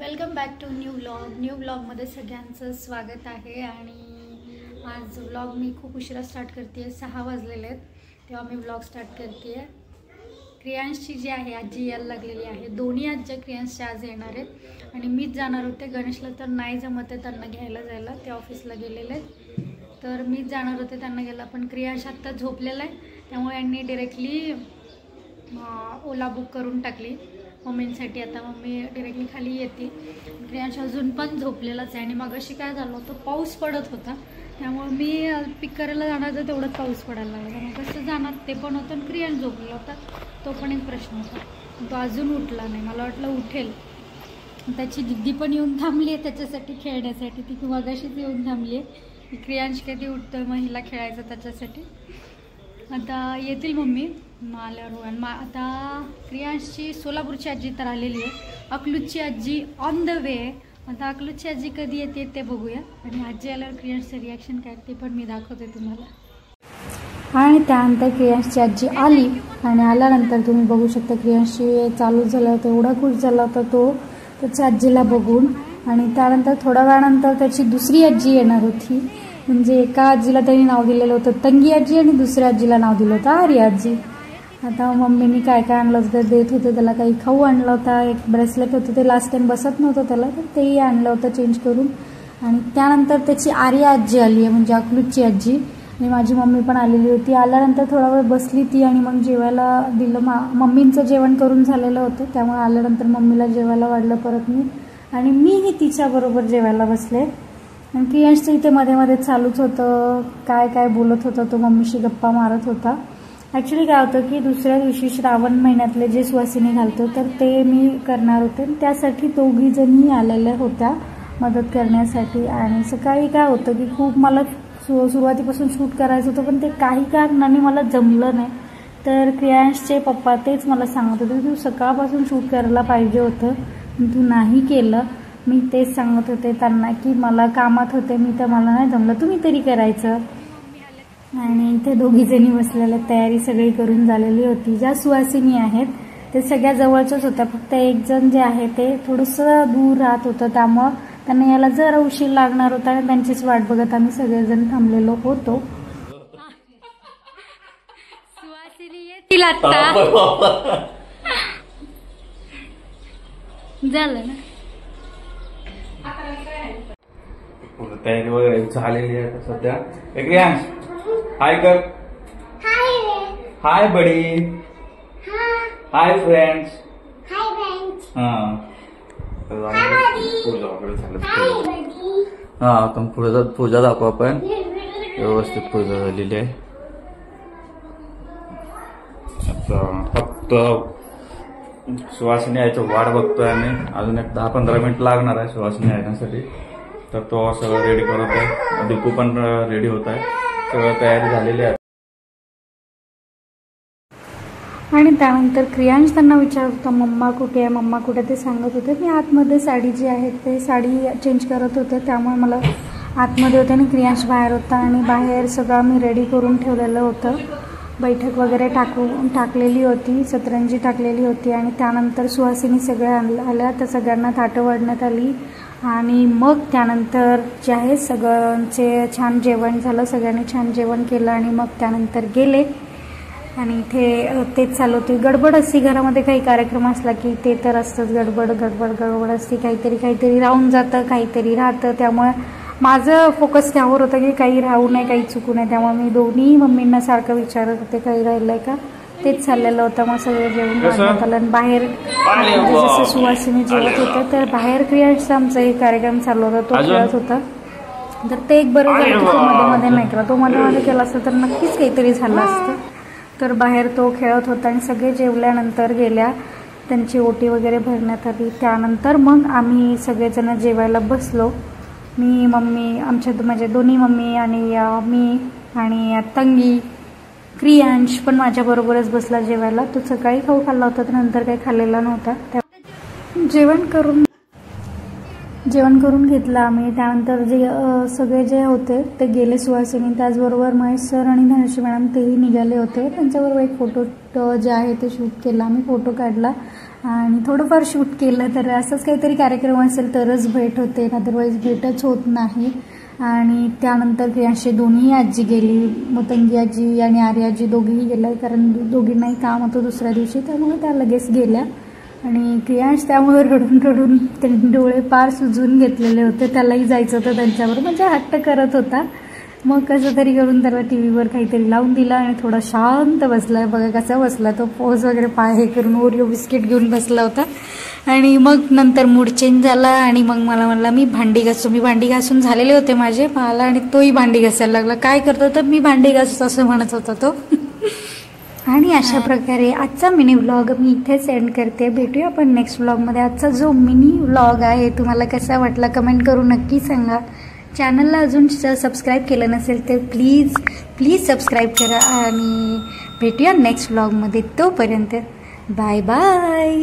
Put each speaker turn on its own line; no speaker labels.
Welcome back to new व्लॉगमध्ये सगळ्यांचं स्वागत आहे। आणि आज व्लॉग मी खूप उशिरा स्टार्ट करते आहे, 6 वाजलेले आहेत तेव्हा मी व्लॉग स्टार्ट करते आहे। क्रियांशची जी आहे आजी यायला लागलेली आहे, दोन्ही आजी क्रियांशच्या आज येणार आहेत आणि मीच जाणार होते। गणेशला तर नाही जमत आहे त्यांना घ्यायला जायला, ते ऑफिसला गेलेले आहेत, तर मीच जाणार होते त्यांना घ्यायला। पण क्रियांश आत्ता झोपलेला आहे त्यामुळे यांनी डायरेक्टली ओला बुक करून टाकली मम्मींसाठी। आता मम्मी डायरेक्टली खाली येते। क्रियांश अजून पण झोपलेलाच आहे आणि मगाशी काय झालं होतं, पाऊस पडत होता त्यामुळे मी पिक करायला जाणार तर तेवढंच पाऊस पडायला लागला। मग कसं जाणार ते पण होतं आणि क्रियांश झोपलेला होता, तो पण एक प्रश्न होता। तो अजून उठला नाही, मला वाटलं उठेल। त्याची दिदी पण येऊन थांबली आहे त्याच्यासाठी खेळण्यासाठी, ती मगाशीच येऊन थांबली आहे। क्रियांश कधी उठतं मग हिला खेळायचं त्याच्यासाठी। आता येतील मम्मी आल्यावर। आणि आता क्रियांशची सोलापूरची आजी तर आलेली आहे, अकलूजची आजी ऑन द वे आहे। आता अकलूजची आजी कधी येते ते बघूया आणि आजी आल्यावर क्रियांशचं रिॲक्शन काय ते पण मी दाखवते तुम्हाला। आणि त्यानंतर क्रियांशची आजी आली आणि आल्यानंतर तुम्ही बघू शकता क्रियांशची चालू झालं होतं, एवढा खुश झाला होता तो त्याच्या आजीला बघून। आणि त्यानंतर थोड्या वेळानंतर त्याची दुसरी आजी येणार होती, म्हणजे एका आजीला त्यांनी नाव दिलेलं होतं तंगी आजी आणि दुसऱ्या आजीला नाव दिलं होतं आर्या आजी। आता मम्मीनी काय काय आणलं होतं देत होते त्याला, काही खाऊ आणला होता, एक ब्रेसलेट होतं ते लास्ट टाइम बसत नव्हतं त्याला, तर तेही आणलं होतं चेंज करून। आणि त्यानंतर त्याची आर्या आजी आली आहे, म्हणजे अकलूजची आजी, आणि माझी मम्मी पण आलेली होती। आल्यानंतर थोडा वेळ बसली ती आणि मग जेवायला दिलं। मम्मींचं जेवण करून झालेलं होतं त्यामुळे आल्यानंतर मम्मीला जेवायला वाढलं परत मी, आणि मीही तिच्याबरोबर जेवायला बसले। आणि क्रियांशचं इथे मध्ये मध्ये चालूच होतं, काय काय बोलत होता तो, मम्मीशी गप्पा मारत होता। ॲक्च्युली काय होतं की दुसऱ्या दिवशी श्रावण महिन्यातले जे सुवासिनी घालतो तर ते मी करणार होते, त्यासाठी दोघीजणी आलेल्या होत्या मदत करण्यासाठी। आणि सकाळी काय होतं की खूप मला सुरुवातीपासून शूट करायचं होतं, पण ते काही कारणाने मला जमलं नाही। तर क्रियांशचे पप्पा तेच मला सांगत होते तू सकाळपासून शूट करायला पाहिजे होतं, तू नाही केलं। मी तेच सांगत होते त्यांना की मला कामात होते मी, तर मला नाही जमलं, तुम्ही तरी करायचं। आणि इथे दोघीजणी बसलेल्या, तयारी सगळी करून झालेली होती। ज्या सुवासिनी आहेत ते सगळ्या जवळच्याच होत्या, फक्त एक जण जे आहे ते थोडंसं दूर राहत होतं त्यामुळं त्यांना यायला जरा उशीर लागणार होता आणि त्यांचीच वाट बघत आम्ही सगळेजण थांबलेलो होतो। सुवासिनी येतील आता, झालं ना
तयारी वगैरे झालेली आहे सध्या। क्रियांश हाय कर, हाय बडी, हाय फ्रेंड्स, हां पूजा वगैरे झालं। हां आता पूजा दाखवू आपण, व्यवस्थित पूजा झालेली आहे। आता फक्त सुवासिनी यायचं वाट बघतोय आम्ही, अजून एक 10-15 मिनिट लागणार आहे सुवासिनी येण्यासाठी। तर तो सगळं रेडी करत आहे, दीपू पण रेडी होत आहे, सगळं तयारी झालेली आहे।
आणि त्यानंतर क्रियांश त्यांना विचारत होता मम्मा कुठे आहे, मम्मा कुठे, ते सांगत होते मी आतमध्ये साडी जी आहे ते साडी चेंज करत होते त्यामुळे मला आतमध्ये होते आणि क्रियांश बाहेर होता। आणि बाहेर सगळं मी रेडी करून ठेवलेलं होतं, बैठक वगैरे टाकलेली होती, सतरंजी टाकलेली होती। आणि त्यानंतर सुहासिनी सगळ्या आल्या, तर सगळ्यांना ताटं वाढण्यात आली। आणि मग त्यानंतर जे आहे सगळ्यांचे छान जेवण झालं, सगळ्यांनी छान जेवण केलं आणि मग त्यानंतर गेले। आणि इथे तेच चालू होती, गडबड असती घरामध्ये, काही कार्यक्रम असला की ते तर असतंच, गडबड असती, काहीतरी राहून जातं, काहीतरी राहतं। त्यामुळे माझं फोकस त्यावर होतं की काही राहू नये, काही चुकू नये, त्यामुळे मी दोन्ही मम्मींना सारखं विचारत होते काही राहिलंय का, तेच चाललेलं होतं। मग सगळं जेवण वाढण्यात आलं आणि बाहेर जसं सुवासिनी जेवत होतं तर बाहेर क्रियांशचा आमचा एक कार्यक्रम चालू होता, तो खेळत होता। तर ते एक बरं झालं की तो मध्ये नाही केला, तो मध्ये केला असतं तर नक्कीच काहीतरी झालं असतं। तर बाहेर तो खेळत होता आणि सगळे जेवल्यानंतर गेल्या, त्यांची ओटी वगैरे भरण्यात आली। त्यानंतर मग आम्ही सगळेजण जेवायला बसलो, मी मम्मी, आमच्या म्हणजे दोन्ही मम्मी आणि मी आणि तंगी। क्रियांश पण माझ्याबरोबरच बसला जेवायला, तो सकाळी खाऊ खाल्ला होता तर नंतर काही खाल्लेला नव्हता। जेवण करून घेतलं आम्ही। त्यानंतर जे सगळे जे होते ते गेले सुहासिनी, त्याचबरोबर महेश सर आणि धनश्री मॅडम तेही निघाले होते, त्यांच्याबरोबर एक फोटो जे आहे ते शूट केला आम्ही, फोटो काढला। आणि थोडंफार शूट केलं. तर असंच काहीतरी कार्यक्रम असेल तरच भेट होते, अदरवाईज भेटच होत नाही. आणि त्यानंतर क्रियांशचे दोन्ही आजी गेली, मतंगी आजी आणि आर्या आजी दोघीही गेल्या, कारण दोघींनाही काम होतं दुसऱ्या दिवशी, त्यामुळे त्या लगेच गेल्या. आणि क्रियांश त्यामुळे रडून रडून त्यांनी डोळे पार सुजून घेतलेले होते. त्यालाही जायचं होतं त्यांच्याबरोबर, म्हणजे हट्ट करत होता. मग कसं तरी करून त्याला टी व्हीवर काहीतरी लावून दिला आणि थोडा शांत बसला आहे. बघा कसा बसला तो, पोज वगैरे पाय हे करून ओरिओ बिस्किट घेऊन बसला होता. आणि मग नंतर मूड चेंज झाला आणि मग मला म्हणला मी भांडी घासतो. मी भांडी घासून झालेले होते माझे, मला आणि तोही भांडी घासायला लागला. काय करतो तर मी भांडी घासतो असं म्हणत होता तो. आणि अशा प्रकारे आजचा मिनी व्लॉग मी इथेच एंड करते. भेटूया आपण नेक्स्ट व्लॉगमध्ये. आजचा जो मिनी व्लॉग आहे तुम्हाला कसा वाटला कमेंट करून नक्की सांगा. चॅनलला अजून सबस्क्राईब केलं नसेल तर प्लीज सबस्क्राईब करा. आणि भेटूया नेक्स्ट व्लॉगमध्ये. तोपर्यंत बाय बाय.